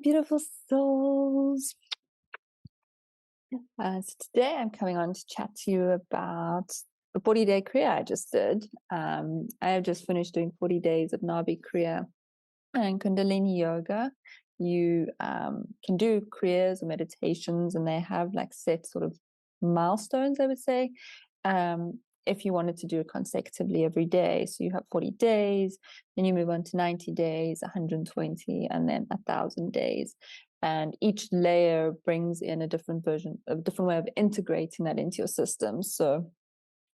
beautiful souls. So today I'm coming on to chat to you about the 40-day Kriya I just did. I have just finished doing 40 days of Nabhi Kriya and Kundalini yoga. You can do Kriyas or meditations, and they have like set sort of milestones, I would say. If you wanted to do it consecutively every day. So you have 40 days, then you move on to 90 days, 120, and then 1,000 days. And each layer brings in a different version, a different way of integrating that into your system. So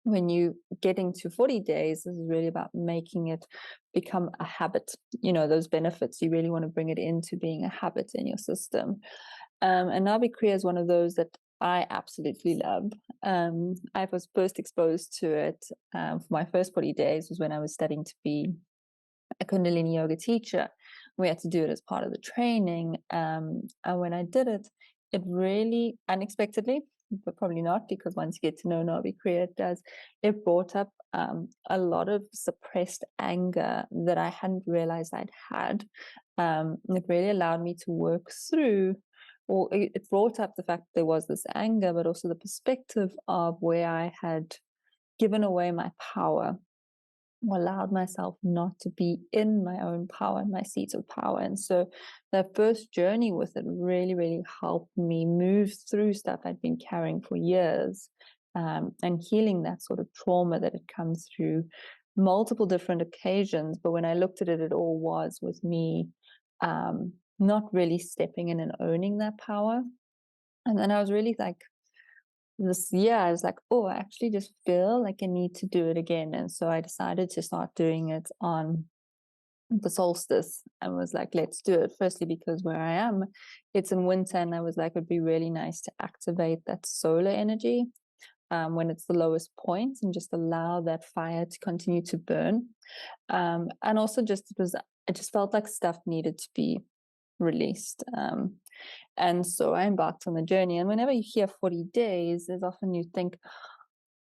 when you get into 40 days, this is really about making it become a habit. You know, those benefits, you really want to bring it into being a habit in your system. And Nabhi Kriya is one of those that I absolutely love. I was first exposed to it for my first 40 days was when I was studying to be a Kundalini yoga teacher. We had to do it as part of the training. And when I did it, it really unexpectedly, but probably not, because once you get to know Nabhi Kriya, it brought up a lot of suppressed anger that I hadn't realized I'd had. It really allowed me to work through, or it brought up the fact that there was this anger, but also the perspective of where I had given away my power, or allowed myself not to be in my own power, my seat of power. And so that first journey with it really, really helped me move through stuff I'd been carrying for years, and healing that sort of trauma that had come through multiple different occasions. But when I looked at it, it all was with me not really stepping in and owning that power. And then I was really like, this year I was like, oh, I actually just feel like I need to do it again. And so I decided to start doing it on the solstice and was like, let's do it. Firstly, because where I am, it's in winter, and I was like, it'd be really nice to activate that solar energy when it's the lowest point, and just allow that fire to continue to burn. And also I just felt like stuff needed to be released. And so I embarked on the journey. And whenever you hear 40 days, there's often you think,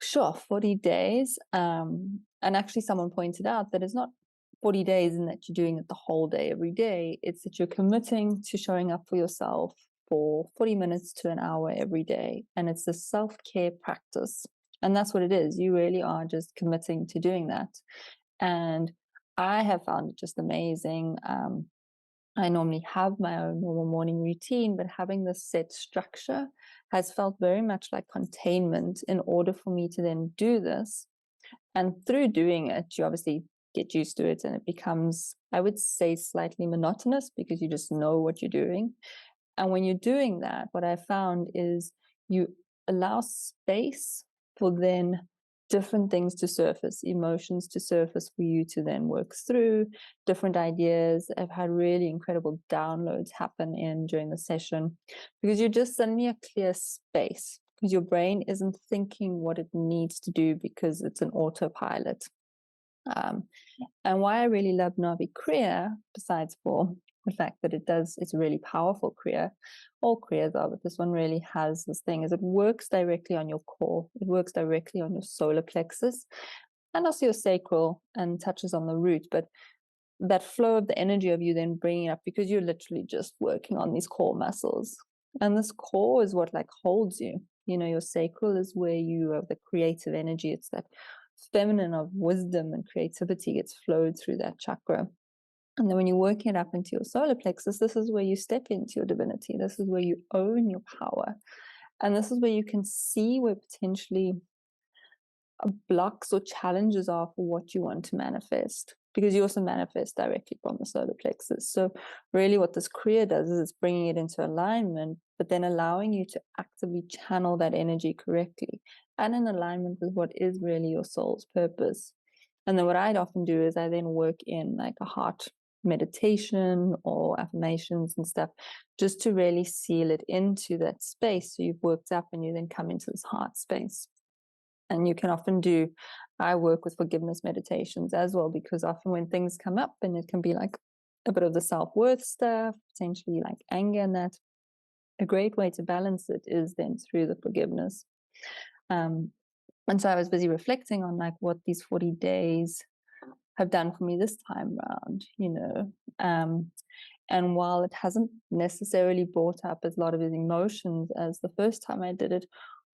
sure, 40 days. And actually someone pointed out that it's not 40 days and that you're doing it the whole day, every day. It's that you're committing to showing up for yourself for 40 minutes to an hour every day. And it's a self-care practice. And that's what it is. You really are just committing to doing that. And I have found it just amazing. I normally have my own normal morning routine, but having this set structure has felt very much like containment in order for me to then do this. And through doing it, you obviously get used to it, and it becomes, I would say, slightly monotonous because you just know what you're doing. And when you're doing that, what I found is you allow space for then different things to surface, emotions to surface for you to then work through, different ideas. I've had really incredible downloads happen during the session because you're just suddenly a clear space, because your brain isn't thinking what it needs to do because it's an autopilot. And why I really love Nabhi Kriya, besides for the fact that it's a really powerful Kriya, all Kriyas are, but this one really has this thing, is it works directly on your core. It works directly on your solar plexus and also your sacral, and touches on the root. But that flow of the energy of you then bringing it up, because you're literally just working on these core muscles. And this core is what like holds you. You know, your sacral is where you have the creative energy. It's that feminine of wisdom and creativity gets flowed through that chakra. And then when you're working it up into your solar plexus, this is where you step into your divinity. This is where you own your power. And this is where you can see where potentially blocks or challenges are for what you want to manifest, because you also manifest directly from the solar plexus. So really what this Kriya does is it's bringing it into alignment, but then allowing you to actively channel that energy correctly and in alignment with what is really your soul's purpose. And then what I'd often do is I then work in like a heart meditation or affirmations and stuff, just to really seal it into that space. So you've worked up and you then come into this heart space. And you can often I work with forgiveness meditations as well, because often when things come up, and it can be like a bit of the self-worth stuff, potentially like anger, and that a great way to balance it is then through the forgiveness. And so I was busy reflecting on like what these 40 days have done for me this time around, you know. And while it hasn't necessarily brought up as a lot of his emotions as the first time I did it,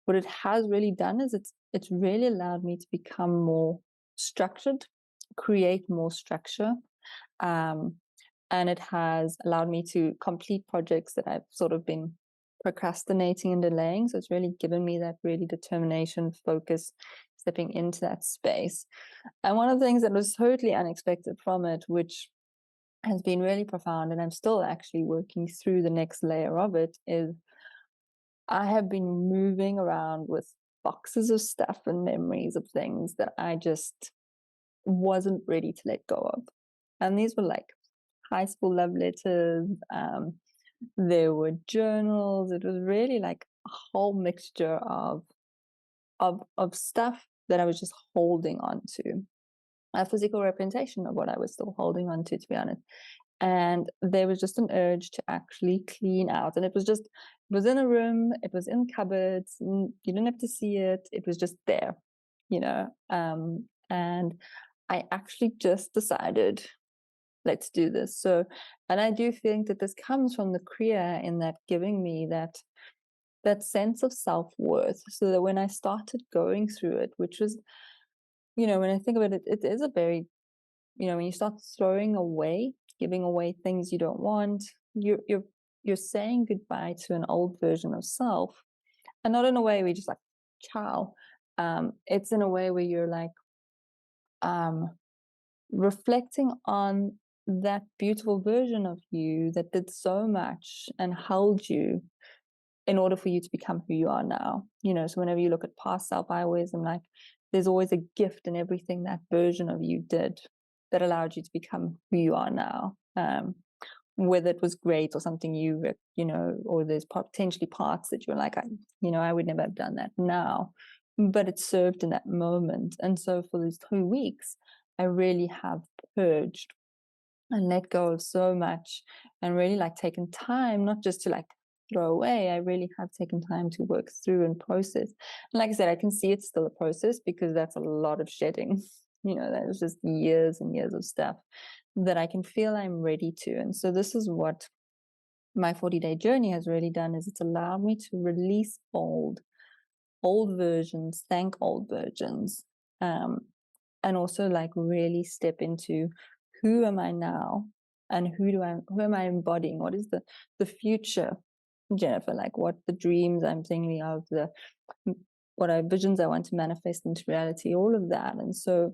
what it has really done is it's really allowed me to become more structured, create more structure. Um, and it has allowed me to complete projects that I've sort of been procrastinating and delaying. So it's really given me that really determination, focus, stepping into that space. And one of the things that was totally unexpected from it, which has been really profound, and I'm still actually working through the next layer of it, is I have been moving around with boxes of stuff and memories of things that I just wasn't ready to let go of. And these were like high school love letters, there were journals. It was really like a whole mixture of stuff that I was just holding on to, a physical representation of what I was still holding on to be honest. And there was just an urge to actually clean out. And it was in a room, it was in cupboards, you didn't have to see it. It was just there, you know. And I actually just decided, let's do this. So, and I do think that this comes from the Kriya, in that giving me that sense of self-worth, so that when I started going through it, which was, you know, when I think about it, it is a very, you know, when you start throwing away, giving away things you don't want, you're saying goodbye to an old version of self. And not in a way where you're just like, ciao. It's in a way where you're like reflecting on that beautiful version of you that did so much and held you in order for you to become who you are now. You know, so whenever you look at past self, I always am like, there's always a gift in everything that version of you did that allowed you to become who you are now. Whether it was great or something you know, or there's potentially parts that you're like, I would never have done that now, but it served in that moment. And so for these 2 weeks, I really have purged and let go of so much, and really like taken time, not just to like throw away. I really have taken time to work through and process. And like I said, I can see it's still a process, because that's a lot of shedding. You know, that was just years and years of stuff that I can feel I'm ready to. And so this is what my 40-day journey has really done, is it's allowed me to release old versions, thank old versions, and also like really step into, who am I now, and who am I embodying? What is the future, Jennifer? Like, what the dreams I'm thinking of, what are visions I want to manifest into reality, all of that. And so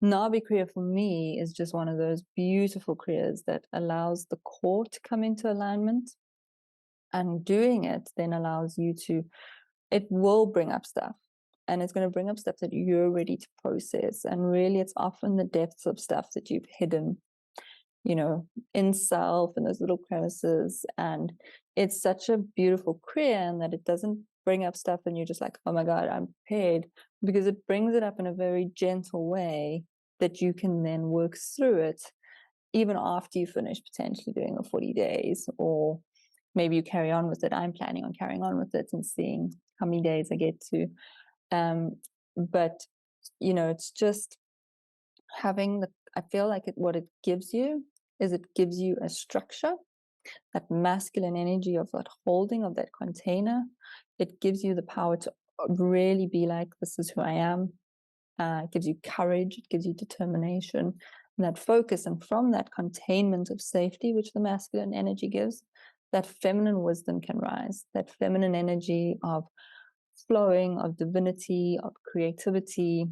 Nabhi Kriya for me is just one of those beautiful Kriyas that allows the core to come into alignment. And doing it then allows you to, it will bring up stuff, and it's going to bring up stuff that you're ready to process. And really, it's often the depths of stuff that you've hidden, you know, in self, and those little crevices. And it's such a beautiful Kriya, in that it doesn't bring up stuff and you're just like, oh my God, I'm prepared, because it brings it up in a very gentle way that you can then work through it, even after you finish potentially doing the 40 days, or maybe you carry on with it. I'm planning on carrying on with it and seeing how many days I get to. But, you know, it's just having I feel like what it gives you is, it gives you a structure, that masculine energy of that holding of that container. It gives you the power to really be like, this is who I am. It gives you courage, it gives you determination, and that focus. And from that containment of safety, which the masculine energy gives, that feminine wisdom can rise, that feminine energy of flowing, of divinity, of creativity.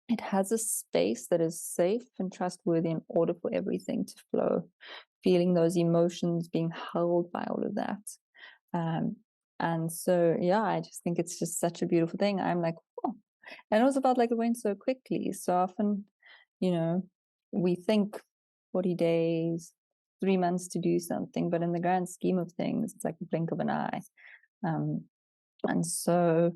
It has a space that is safe and trustworthy in order for everything to flow, feeling those emotions, being held by all of that. And so, yeah, I just think it's just such a beautiful thing. I'm like, oh. And it was about like, it went so quickly. So often, you know, we think 40 days, 3 months to do something, but in the grand scheme of things, it's like a blink of an eye. And so,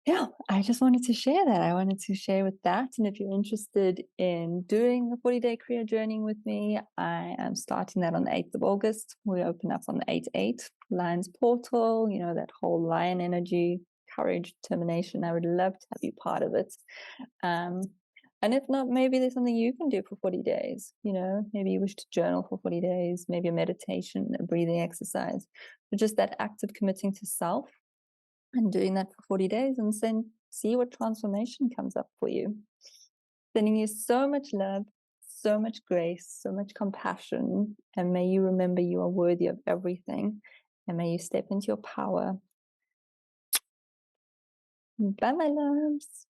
yeah, I just wanted to share that. I wanted to share with that. And if you're interested in doing the 40-day Kriya journey with me, I am starting that on the 8th of August. We open up on the 8/8 Lion's Portal, you know, that whole lion energy, courage, determination. I would love to have you part of it. And And if not, maybe there's something you can do for 40 days. You know, maybe you wish to journal for 40 days, maybe a meditation, a breathing exercise, but just that act of committing to self and doing that for 40 days and then see what transformation comes up for you. Sending you so much love, so much grace, so much compassion, and may you remember you are worthy of everything, and may you step into your power. Bye, my loves.